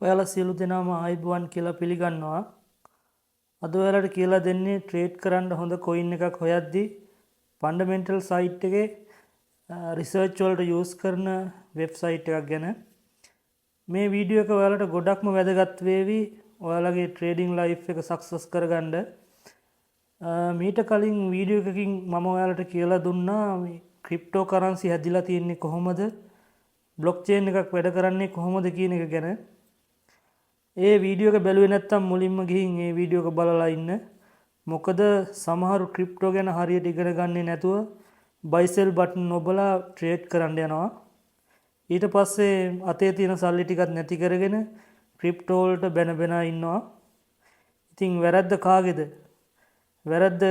ඔයාලා සියලු දෙනාම ආයිබුවන් කියලා පිළිගන්නවා. අද ඔයාලට කියලා දෙන්නේ ට්‍රේඩ් කරන්න හොඳ කොයින් එකක් හොයද්දී ෆන්ඩමෙන්ටල් සයිට් එකේ රිසර්ච් වලට යූස් කරන වෙබ්සයිට් එකක් ගැන. මේ වීඩියෝ එක ඔයාලට ගොඩක්ම වැදගත් වේවි ඔයාලගේ ට්‍රේඩින් ලයිෆ් එක සක්සස් කරගන්න. මීට කලින් වීඩියෝ එකකින් මම ඔයාලට කියලා දුන්නා මේ ක්‍රිප්ටෝ කරන්සි හැදිලා තියෙන්නේ කොහොමද, බ්ලොක් චේන් එකක් වැඩ කරන්නේ කොහොමද කියන එක ගැන. ඒ වීඩියෝ එක බැලුවේ නැත්තම් මුලින්ම ගිහින් ඒ වීඩියෝ එක බලලා ඉන්න. මොකද සමහරු ක්‍රිප්ටෝ ගැන හරියට ඉගෙන ගන්නේ නැතුව buy sell බටන් නොබලා ට්‍රේඩ් කරන්න යනවා. ඊට පස්සේ අතේ තියෙන සල්ලි ටිකක් නැති කරගෙන ක්‍රිප්ටෝ වලට බැන ඉන්නවා. ඉතින් වැරද්ද කාගේද? වැරද්ද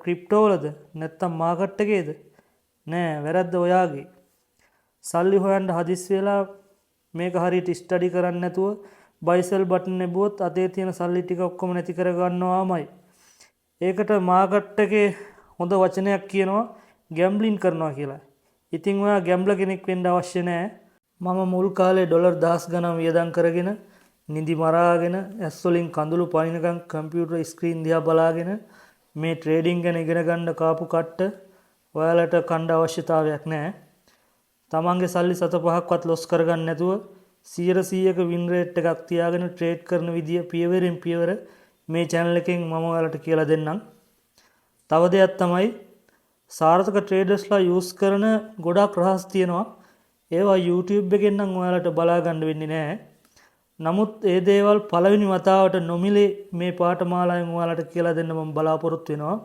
ක්‍රිප්ටෝ වලද නැත්තම් මාකට් එකේද? නෑ, වැරද්ද ඔයාගේ. සල්ලි හොයන්න හදිස්සි වෙලා මේක හරියට ස්ටඩි කරන්නේ නැතුව buy sell බටන් නෙබුවොත් අතේ තියෙන සල්ලි ටික ඔක්කොම නැති කර ගන්නවාමයි. ඒකට මාකට් එකේ හොඳ වචනයක් කියනවා ගැම්බ්ලින් කරනවා කියලා. ඉතින් ඔයා ගැම්බ්ලර් කෙනෙක් වෙන්න අවශ්‍ය නැහැ. මම මුල් කාලේ ඩොලර් 10 ගණන් වියදම් කරගෙන නිදි මරාගෙන ඇස් වලින් කඳුළු පනිනකම් කම්පියුටර් ස්ක්‍රීන් දිහා බලාගෙන මේ ට්‍රේඩින් ගැන ඉගෙන ගන්න කාපු කට්ට ඔයාලට කණ්ඩ අවශ්‍යතාවයක් නැහැ. තමන්ගේ සල්ලි 7-5ක්වත් ලොස් කරගන්න නැතුව 100%ක වින් රේට් එකක් තියාගෙන ට්‍රේඩ් කරන විදිය පියවරෙන් පියවර මේ channel එකෙන් මම ඔයාලට කියලා දෙන්නම්. තව දෙයක් තමයි සාර්ථක ට්‍රේඩර්ස්ලා යූස් කරන ගොඩාක් රහස් තියෙනවා. ඒවා YouTube එකෙන් නම් ඔයාලට බලා ගන්න වෙන්නේ නැහැ. නමුත් ඒ දේවල් පළවෙනි වතාවට නොමිලේ මේ පාඨමාලාවෙන් ඔයාලට කියලා දෙන්න මම බලාපොරොත්තු වෙනවා.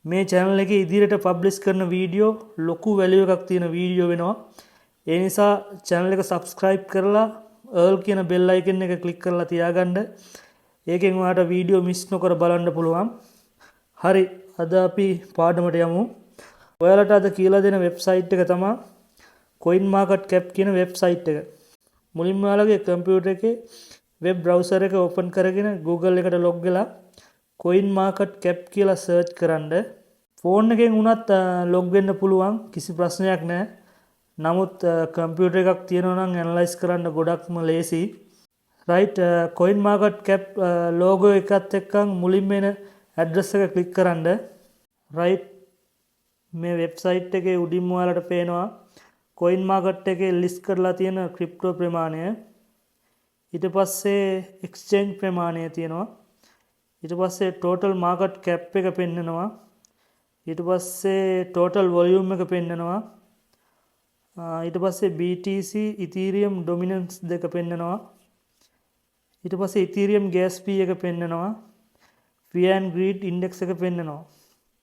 මේ channel එකේ ඉදිරියට පබ්ලිෂ් කරන වීඩියෝ ලොකු වැලියු එකක් තියෙන වීඩියෝ වෙනවා. ඒ නිසා channel එක subscribe කරලා all කියන bell icon එක click කරලා තියාගන්න. ඒකෙන් ඔයාලට වීඩියෝ මිස් නොකර බලන්න පුළුවන්. හරි, අද අපි පාඩමට යමු. ඔයාලට අද කියලා දෙන වෙබ්සයිට් එක තමයි CoinMarketCap කියන වෙබ්සයිට් එක. මුලින්ම ඔයාලගේ කම්පියුටර් එකේ වෙබ් බ්‍රවුසර් එක ඕපන් කරගෙන Google එකට log වෙලා CoinMarketCap කියලා සර්ච් කරන්න. ෆෝන් එකෙන් වුණත් log වෙන්න පුළුවන්, කිසි ප්‍රශ්නයක් නැහැ. නමුත් කම්පියුටර් එකක් තියෙනවා නම් ඇනලයිස් කරන්න ගොඩක්ම ලේසි. රයිට්, CoinMarketCap logo එකත් එක්කන් මුලින්ම එන ඇඩ්‍රස් එක ක්ලික් කරන්න. රයිට්, මේ වෙබ්සයිට් එකේ උඩින්ම ඔයාලට පේනවා CoinMarket එකේ ලිස්ට් කරලා තියෙන ක්‍රිප්ටෝ ප්‍රමාණය. ඊට පස්සේ එක්ස්චේන්ජ් ප්‍රමාණය තියෙනවා. ඊට පස්සේ total market cap එක පෙන්නනවා. ඊට පස්සේ total volume එක පෙන්නනවා. ඊට පස්සේ BTC Ethereum dominance දෙක පෙන්නනවා. ඊට පස්සේ Ethereum gas fee එක පෙන්නනවා. fear and greed index එක පෙන්නනවා.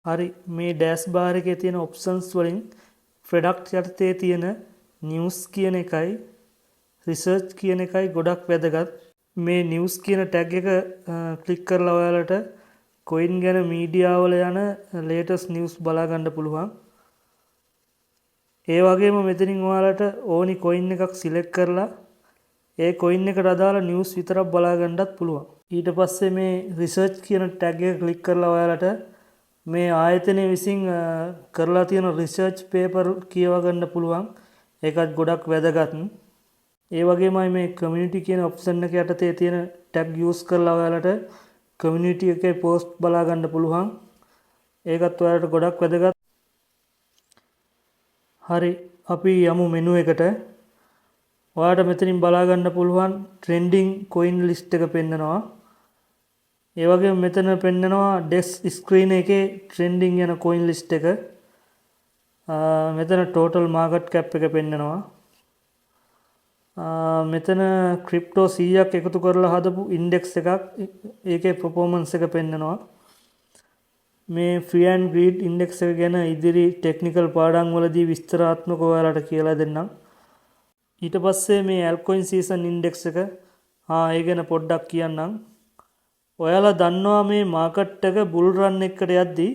හරි, මේ dashbar එකේ තියෙන options වලින් product යටතේ තියෙන news කියන එකයි research කියන එකයි ගොඩක් වැදගත්. මේ news කියන tag එක click කරලා ඔයාලට coin ගැන media වල යන latest news බලා ගන්න පුළුවන්. ඒ වගේම මෙතනින් ඔයාලට ඕනි coin එකක් select කරලා ඒ coin එකට අදාළ news විතරක් බලා ගන්නත් පුළුවන්. ඊට පස්සේ මේ research කියන tag එක click කරලා ඔයාලට මේ ආයතනය විසින් කරලා තියෙන research paper කියව ගන්න පුළුවන්. ඒකත් ගොඩක් වැදගත්. ඒ වගේමයි මේ community කියන option එක යටතේ තියෙන tag use කරලා ඔයාලට community එකේ post බලා ගන්න පුළුවන්. ඒකත් ඔයාලට ගොඩක් වැදගත්. හරි, අපි යමු menu එකට. ඔයාලට මෙතනින් බලා ගන්න පුළුවන් trending coin list එක පෙන්නනවා. ඒ වගේම මෙතන පෙන්නනවා desk screen එකේ trending යන coin list එක. මෙතන total market cap එක පෙන්නනවා. මෙතන ක්‍රිප්ටෝ 100ක් එකතු කරලා හදපු ඉන්ඩෙක්ස් එකක්, ඒකේ performance එක පෙන්නනවා. මේ fear and greed index එක ගැන ඉදිරි ටෙක්නිකල් පාඩම් වලදී විස්තරාත්මකව ඔයාලට කියලා දෙන්නම්. ඊට පස්සේ මේ altcoin season index එක ඒ ගැන පොඩ්ඩක් කියන්නම්. ඔයාලා දන්නවා මේ මාකට් එක බුල් රන් එකකට යද්දී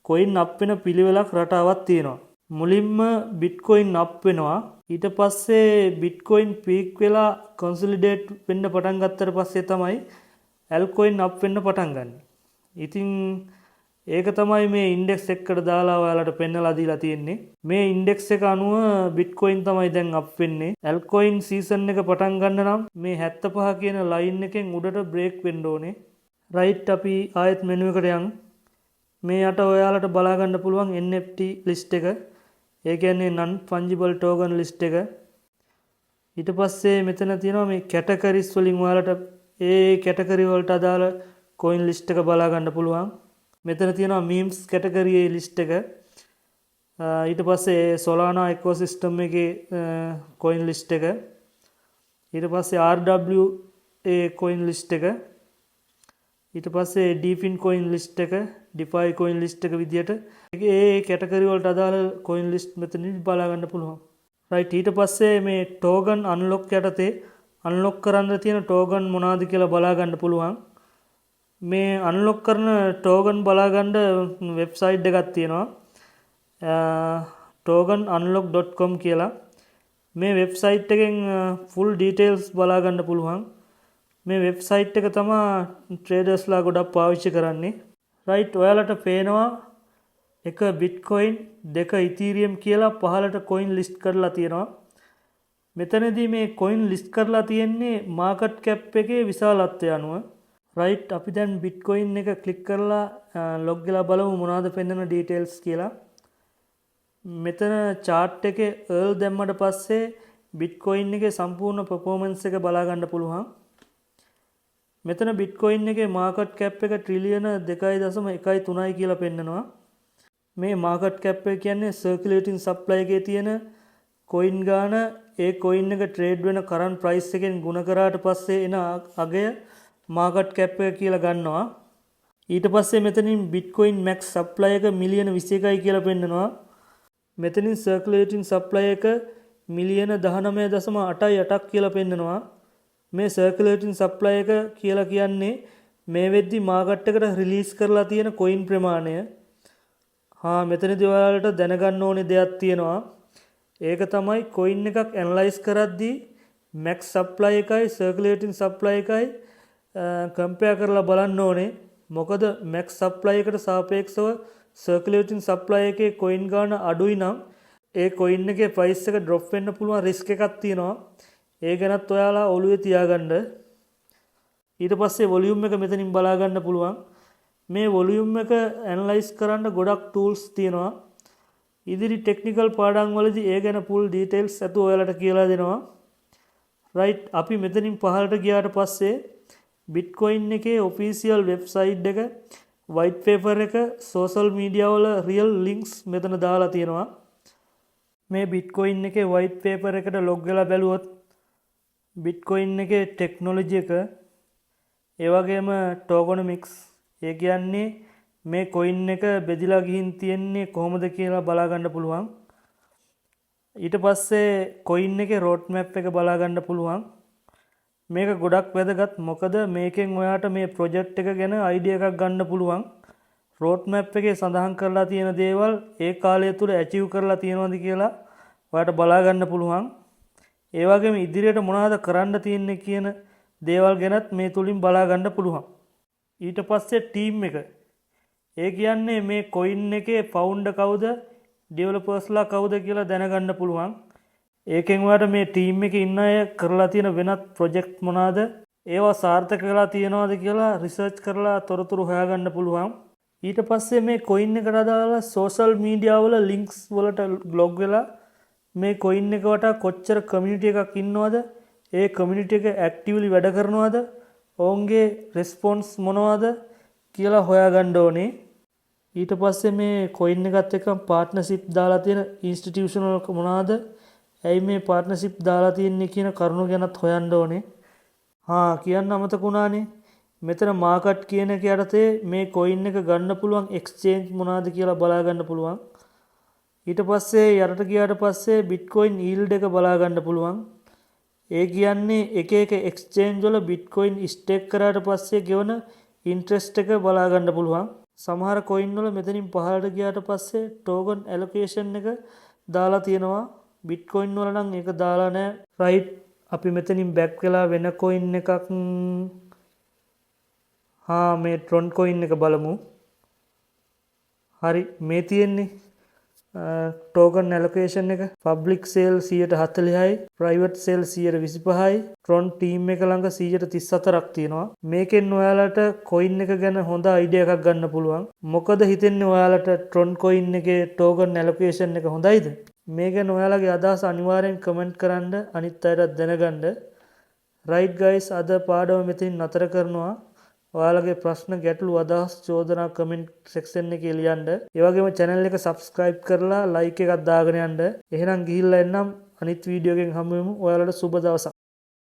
coin up වෙන පිළිවෙලක් රටාවක් තියෙනවා. මුලින්ම bitcoin up වෙනවා. ඊට පස්සේ bitcoin peak වෙලා consolidate වෙන්න පටන් ගත්තට පස්සේ තමයි altcoin up වෙන්න පටන් ගන්න. ඉතින් ඒක තමයි මේ ඉන්ඩෙක්ස් එකකට දාලා ඔයාලට පෙන්නලා දීලා තියෙන්නේ. මේ ඉන්ඩෙක්ස් එක අනුව බිට්කොයින් තමයි දැන් අප් වෙන්නේ. ඇල්කොයින් සීසන් එක පටන් ගන්න නම් මේ 75 කියන ලයින් එකෙන් උඩට බ්‍රේක් වෙන්න ඕනේ. රයිට් අපි ආයෙත් මෙනු එකට යමු. මේ යට ඔයාලට බලා ගන්න පුළුවන් NFT ලිස්ට් එක. ඒ කියන්නේ non fungible token ලිස්ට් එක. ඊට පස්සේ මෙතන තියෙනවා මේ කැටගරිස් වලින් ඔයාලට ඒ කැටගරි වලට අදාළ coin ලිස්ට් එක බලා ගන්න පුළුවන්. මෙතන තියෙනවා memes කැටගරි ලිස්ට් එක. ඊට පස්සේ Solana ecosystem එකේ coin ලිස්ට් එක. ඊට පස්සේ RWA coin ලිස්ට් එක. ඊට පස්සේ DeFi coin ලිස්ට් එක, DeFi coin ලිස්ට් එක විදියට ඒ කැටගරි වලට අදාළ coin ලිස්ට් මෙතනින් බලා ගන්න පුළුවන්. රයිට් ඊට පස්සේ මේ token unlock යටතේ unlock කරන්න තියෙන token මොනවද කියලා බලා ගන්න පුළුවන්. මේ unlock කරන token බලා ගන්න වෙබ්සයිට් එකක් තියෙනවා. tokenunlock.com කියලා. මේ වෙබ්සයිට් එකෙන් full details බලා ගන්න පුළුවන්. මේ වෙබ්සයිට් එක තමයි ට්‍රේඩර්ස්ලා ගොඩක් පාවිච්චි කරන්නේ. රයිට් ඔයාලට පේනවා එක බිට්කොයින් දෙක ඉතීරියම් කියලා පහලට කොයින් ලිස්ට් කරලා තියෙනවා. මෙතනදී මේ කොයින් ලිස්ට් කරලා තියෙන්නේ මාකට් කැප් එකේ විශාලත්වය අනුව. රයිට් අපි දැන් බිට්කොයින් එක ක්ලික් කරලා ලොග් වෙලා බලමු මොනවද පෙන්වන ඩීටේල්ස් කියලා. මෙතන chart එකේ earl දැම්මට පස්සේ බිට්කොයින් එකේ සම්පූර්ණ performance එක බලා ගන්න පුළුවන්. මෙතන බිට්කොයින් එකේ මාකට් කැප් එක ට්‍රිලියන 2.13යි කියලා පෙන්නනවා. මේ මාකට් කැප් එක කියන්නේ සර්කියුලේටින් සප්ලයි එකේ තියෙන කොයින් ගාන ඒ කොයින් එක ට්‍රේඩ් වෙන කරන්ට් ප්‍රයිස් එකෙන් ගුණ කරාට පස්සේ එන අගය මාකට් කැප් එක කියලා ගන්නවා. ඊට පස්සේ මෙතනින් බිට්කොයින් මැක්ස් සප්ලයි එක මිලියන 21යි කියලා පෙන්නනවා. මෙතනින් සර්කියුලේටින් සප්ලයි එක මිලියන 19.88ක් කියලා පෙන්නනවා. මේ සර්කියුලේටින් සප්ලයි එක කියලා කියන්නේ මේ වෙද්දි මාකට් එකට රිලීස් කරලා තියෙන කොයින් ප්‍රමාණය. මෙතනදී ඔයාලට දැනගන්න ඕනේ දෙයක් තියෙනවා. ඒක තමයි කොයින් එකක් ඇනලයිස් කරද්දී මැක්ස් සප්ලයි එකයි සර්කියුලේටින් සප්ලයි එකයි කම්පෙයාර් කරලා බලන්න ඕනේ. මොකද මැක්ස් සප්ලයි එකට සාපේක්ෂව සර්කියුලේටින් සප්ලයි එකේ කොයින් ගාන අඩුයි නම් ඒ කොයින් එකේ ප්‍රයිස් එක ඩ්‍රොප් වෙන්න පුළුවන් රිස්ක් එකක් තියෙනවා. ඒ ගැනත් ඔයාලා ඔළුවේ තියාගන්න. ඊට පස්සේ වොලියුම් එක මෙතනින් බලා ගන්න පුළුවන්. මේ වොලියුම් එක ඇනලයිස් කරන්න ගොඩක් ටූල්ස් තියෙනවා. ඉදිරි ටෙක්නිකල් පාඩම් වලදී ඒ ගැන full details අතු ඔයාලට කියලා දෙනවා. රයිට් අපි මෙතනින් පහළට ගියාට පස්සේ Bitcoin එකේ official website එක, white paper එක, social media වල real links මෙතන දාලා තියෙනවා. මේ Bitcoin එකේ white paper එකට log වෙලා බැලුවොත් Bitcoin එකේ ටෙක්නොලොජි එක ඒ වගේම tokenomics ඒ කියන්නේ මේ කොයින් එක බෙදිලා ගිහින් තියෙන්නේ කොහොමද කියලා බලා ගන්න පුළුවන්. ඊට පස්සේ කොයින් එකේ road map එක බලා ගන්න පුළුවන්. මේක ගොඩක් වැදගත් මොකද මේකෙන් ඔයාට මේ project එක ගැන idea එකක් ගන්න පුළුවන්. road map එකේ සඳහන් කරලා තියෙන දේවල් ඒ කාලය තුල achieve කරලා තියෙනවද කියලා ඔයාට බලා ගන්න පුළුවන්. ඒ වගේම ඉදිරියට මොනවද කරන්න තියෙන්නේ කියන දේවල් ගැනත් මේ තුලින් බලා ගන්න පුළුවන්. ඊට පස්සේ ටීම් එක. ඒ කියන්නේ මේ කොයින් එකේ ෆවුන්ඩර් කවුද, ඩෙවලොපර්ස්ලා කවුද කියලා දැනගන්න පුළුවන්. ඒකෙන් ඔයාලට මේ ටීම් එකේ ඉන්න අය කරලා තියෙන වෙනත් ප්‍රොජෙක්ට් මොනවාද, ඒවා සාර්ථක වෙලා තියෙනවද කියලා රිසර්ච් කරලා තොරතුරු හොයාගන්න පුළුවන්. ඊට පස්සේ මේ කොයින් එකට අදාළ සෝෂල් මීඩියා වල ලින්ක්ස් වලට ලොග් වෙලා මේ කොයින් එක වටා කොච්චර කමියුනිටි එකක් ඉන්නවද, ඒ කමියුනිටි එක ඇක්ටිව්ලි වැඩ කරනවද, ඔවුන්ගේ රෙස්පොන්ස් මොනවද කියලා හොයාගන්න ඕනේ. ඊට පස්සේ මේ කොයින් එකත් එක්ක පාර්ට්නර්ෂිප් දාලා තියෙන ඉන්ස්ටිටියුෂනල් මොනවද, ඇයි මේ පාර්ට්නර්ෂිප් දාලා තියෙන්නේ කියන කරුණු ගැනත් හොයන්න ඕනේ. කියන්න අමතක වුණානේ. මෙතන මාකට් කියන එක යටතේ මේ කොයින් එක ගන්න පුළුවන් එක්ස්චේන්ජ් මොනවද කියලා බලා ගන්න පුළුවන්. ඊට පස්සේ යටට ගියාට පස්සේ බිට්කොයින් yield එක බලා ගන්න පුළුවන්. ඒ කියන්නේ එක එක එක්ස්චේන්ජ් වල බිට්කොයින් ස්ටේක් කරාට පස්සේ ගෙවන ඉන්ට්‍රෙස්ට් එක බලා ගන්න පුළුවන්. සමහර කොයින් වල මෙතනින් පහළට ගියාට පස්සේ ටෝකන් ඇලොකේෂන් එක දාලා තියෙනවා. බිට්කොයින් වල නම් ඒක දාලා නැහැ. රයිට් අපි මෙතනින් බැක් වෙලා වෙන කොයින් එකක් මේ ට්‍රොන් කොයින් එක බලමු. හරි මේ තියෙන්නේ ටෝකන් ඇලොකේෂන් එක පබ්ලික් සේල් 140යි ප්‍රයිවට් සේල් 125යි ට්‍රොන් ටීම් එක ළඟ 134ක් තියෙනවා මේකෙන් ඔයාලට කොයින් එක ගැන හොඳ අයිඩියා එකක් ගන්න පුළුවන් මොකද හිතෙන්නේ ඔයාලට ට්‍රොන් කොයින් එකේ ටෝකන් ඇලොකේෂන් එක හොඳයිද මේ ගැන ඔයාලගේ අදහස් අනිවාර්යෙන් කමෙන්ට් කරන්න අනිත් අයටත් දැනගන්න රයිට් ගයිස් අද පාඩම මෙතනින් නතර කරනවා ඔයාලගේ ප්‍රශ්න ගැටලු අදහස් චෝදනා කමෙන්ට් සෙක්ෂන් එකේ ලියන්න. ඒ වගේම channel එක subscribe කරලා like එකක් දාගෙන යන්න. එහෙනම් ගිහිල්ලා එන්නම් අනිත් වීඩියෝ එකෙන් හමු වෙමු. ඔයාලට සුබ දවසක්.